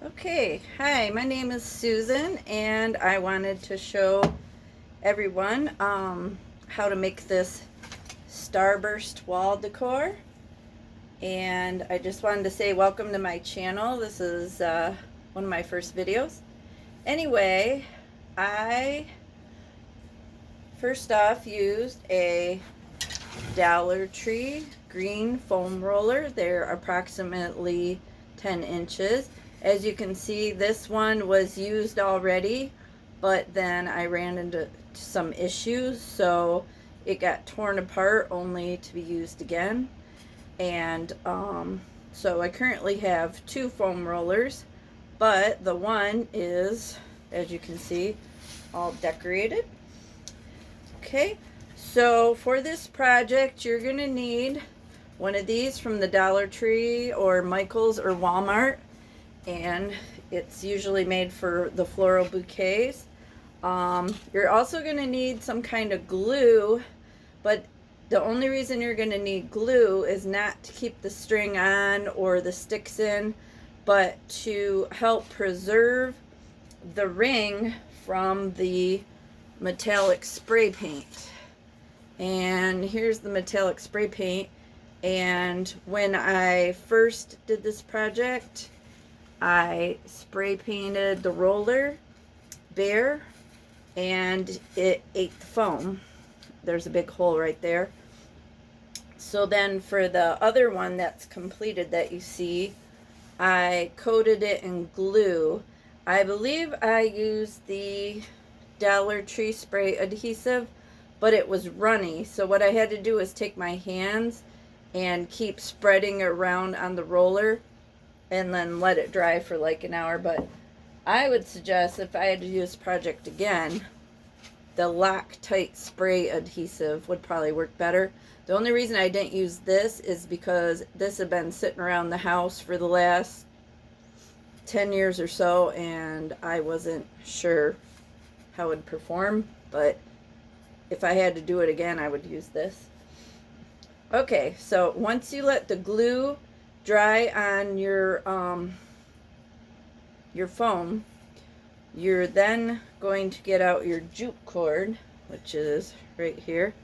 Okay, hi, my name is Susan and I wanted to show everyone how to make this Starburst wall decor. And I just wanted to say welcome to my channel. This is one of my first videos. Anyway, I first off used a Dollar Tree green foam roller. They're approximately 10 inches. As you can see, this one was used already, but then I ran into some issues, so it got torn apart only to be used again. And so I currently have two foam rollers, but the one is, as you can see, all decorated. Okay, so for this project, you're going to need one of these from the Dollar Tree or Michael's or Walmart, and it's usually made for the floral bouquets. You're also going to need some kind of glue, but the only reason you're going to need glue is not to keep the string on or the sticks in, but to help preserve the ring from the metallic spray paint. And here's the metallic spray paint. And when I first did this project, I spray painted the roller bare and it ate the foam. There's a big hole right there. So then for the other one that's completed that you see, I coated it in glue. I believe I used the Dollar Tree spray adhesive, but it was runny. So what I had to do is take my hands and keep spreading it around on the roller and then let it dry for like an hour. But I would suggest, if I had to do this project again, the Loctite spray adhesive would probably work better. The only reason I didn't use this is because this had been sitting around the house for the last 10 years or so, and I wasn't sure how it would perform, but if I had to do it again, I would use this. Okay, so once you let the glue dry on your foam, you're then going to get out your jute cord, which is right here.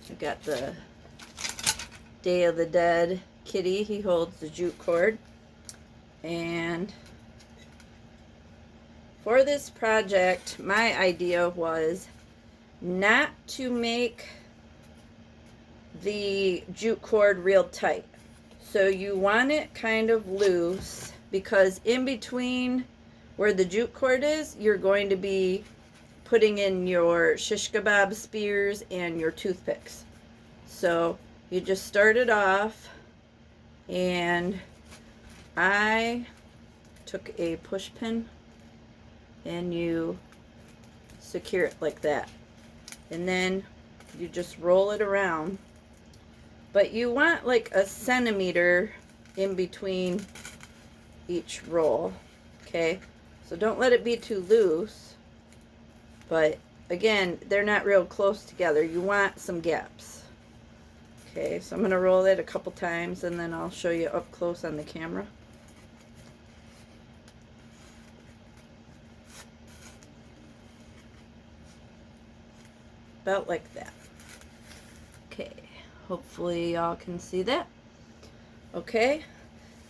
You got the Day of the Dead kitty. He holds the jute cord. And for this project, my idea was not to make the jute cord real tight. So you want it kind of loose, because in between where the jute cord is, you're going to be putting in your shish kebab spears and your toothpicks. So you just start it off, and I took a push pin and you secure it like that, and then you just roll it around, but you want like a centimeter in between each roll. Okay, so don't let it be too loose, but again, they're not real close together. You want some gaps. Okay, so I'm going to roll it a couple times and then I'll show you up close on the camera. About like that. Okay, hopefully y'all can see that. Okay,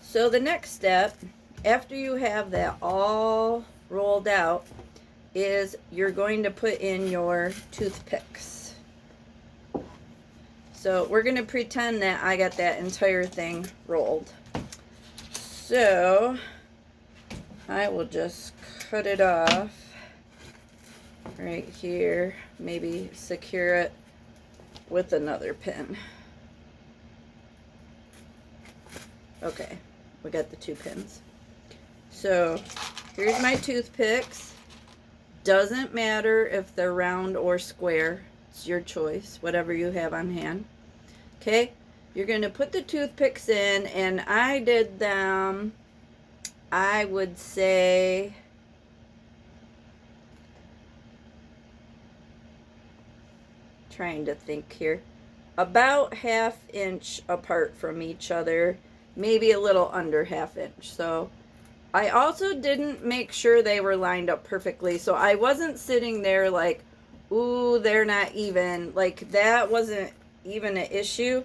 so the next step, after you have that all rolled out, is you're going to put in your toothpicks. So we're going to pretend that I got that entire thing rolled. So I will just cut it off right here, maybe secure it with another pin. Okay, we got the two pins. So here's my toothpicks. Doesn't matter if they're round or square. It's your choice, whatever you have on hand. Okay, you're going to put the toothpicks in, and I did them, I would say, trying to think here, about 1/2 inch apart from each other, maybe a little under 1/2 inch. So I also didn't make sure they were lined up perfectly. So I wasn't sitting there like, ooh, they're not even. Like, that wasn't even an issue.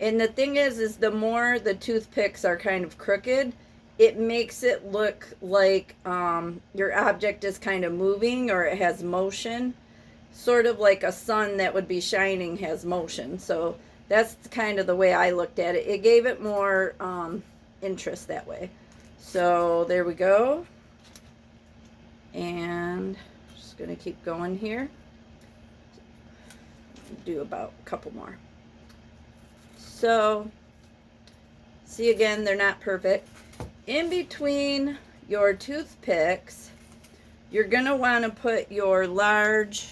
And the thing is the more the toothpicks are kind of crooked, it makes it look like your object is kind of moving or it has motion, sort of like a sun that would be shining has motion. So that's kind of the way I looked at it. It gave it more interest that way. So there we go. And just going to keep going here. Do about a couple more. So, see, again, they're not perfect. In between your toothpicks, you're going to want to put your large,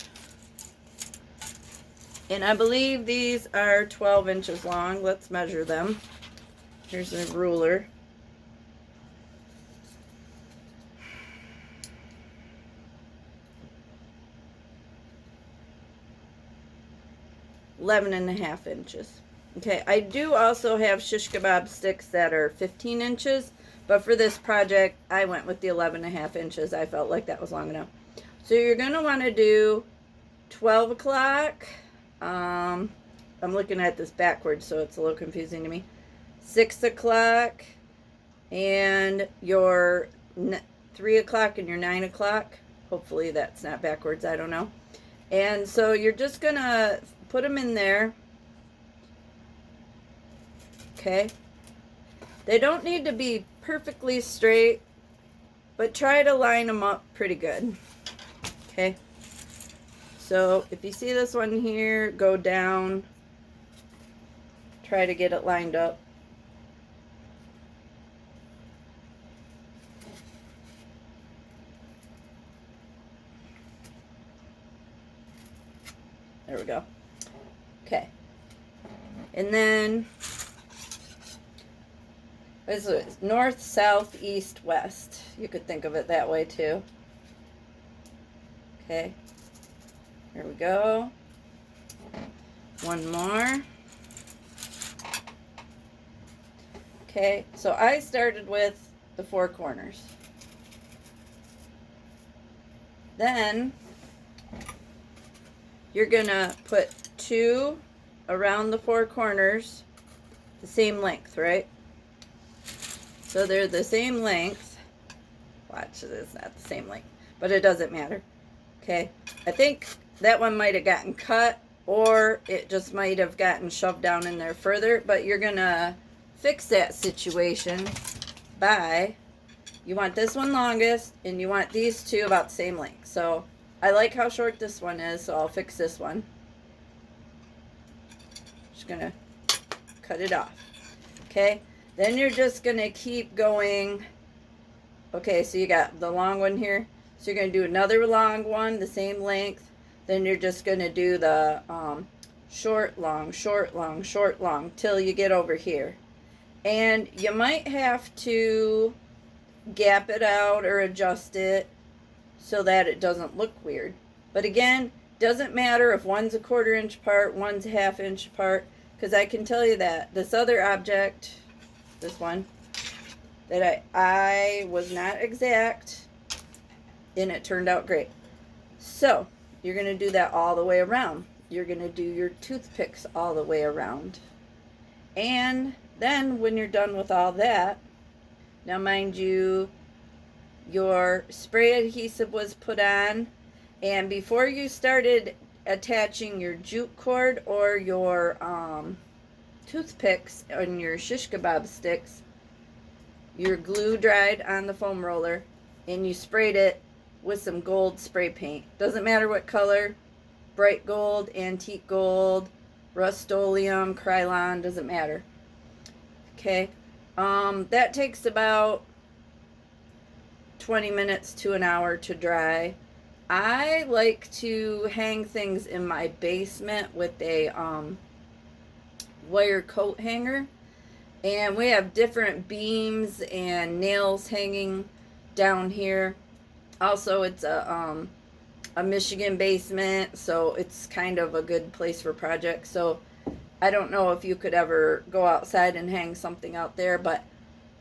and I believe these are 12 inches long. Let's measure them. Here's a ruler. $11.5 inches. Okay, I do also have shish kebab sticks that are 15 inches, but for this project, I went with the 11.5 inches. I felt like that was long enough. So you're going to want to do 12 o'clock. I'm looking at this backwards, so it's a little confusing to me. 6 o'clock, and your 3 o'clock and your 9 o'clock. Hopefully that's not backwards, I don't know. And so you're just going to put them in there. Okay. They don't need to be perfectly straight, but try to line them up pretty good. Okay. So if you see this one here, go down. Try to get it lined up. There we go. Okay. And then this is north, south, east, west. You could think of it that way too. Okay. Here we go. One more. Okay, so I started with the 4 corners. Then you're gonna put 2 around the 4 corners, the same length, right? So they're the same length. Watch, it's not the same length, but it doesn't matter. Okay, I think that one might have gotten cut, or it just might have gotten shoved down in there further, but you're gonna fix that situation by, you want this one longest, and you want these 2 about the same length. So I like how short this one is, so I'll fix this one. Just gonna cut it off. Okay, then you're just gonna keep going. Okay, so you got the long one here. So you're gonna do another long one, the same length. Then you're just gonna do the short, long, short, long, short, long, till you get over here. And you might have to gap it out or adjust it so that it doesn't look weird. But again, doesn't matter if one's a 1/4 inch apart, one's a 1/2 inch apart, because I can tell you that this other object, this one, that I was not exact, and it turned out great. So you're going to do that all the way around. You're going to do your toothpicks all the way around. And then when you're done with all that, now mind you, your spray adhesive was put on, and before you started attaching your jute cord or your toothpicks on your shish kebab sticks, your glue dried on the foam roller, and you sprayed it with some gold spray paint. Doesn't matter what color, bright gold, antique gold, Rust-Oleum, Krylon, doesn't matter. Okay, that takes about 20 minutes to an hour to dry. I like to hang things in my basement with a wire coat hanger, and we have different beams and nails hanging down here. Also, it's a Michigan basement, so it's kind of a good place for projects. So I don't know if you could ever go outside and hang something out there, but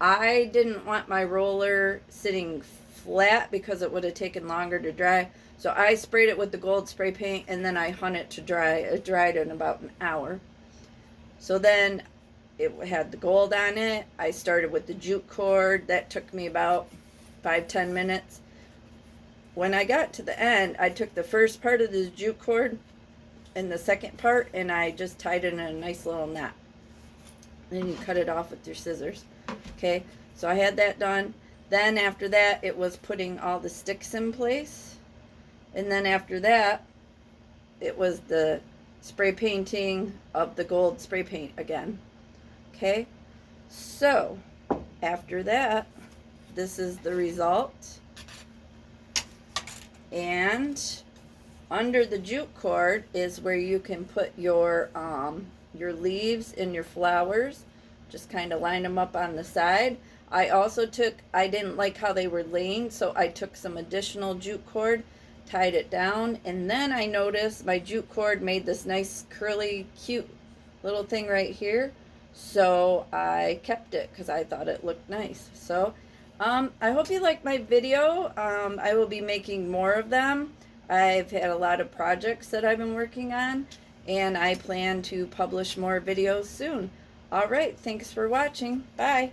I didn't want my roller sitting flat because it would have taken longer to dry. So I sprayed it with the gold spray paint and then I hung it to dry. It dried in about an hour. So then it had the gold on it. I started with the jute cord. That took me about 5-10 minutes. When I got to the end, I took the first part of the jute cord and the second part and I just tied it in a nice little knot. Then you cut it off with your scissors. Okay, so I had that done. Then after that, it was putting all the sticks in place. And then after that, it was the spray painting of the gold spray paint again. Okay, so after that, this is the result. And under the jute cord is where you can put your leaves and your flowers. Just kind of line them up on the side. I didn't like how they were laying, so I took some additional jute cord, tied it down, and then I noticed my jute cord made this nice curly cute little thing right here, so I kept it because I thought it looked nice. So I hope you liked my video. I will be making more of them. I've had a lot of projects that I've been working on, and I plan to publish more videos soon. All right, thanks for watching. Bye.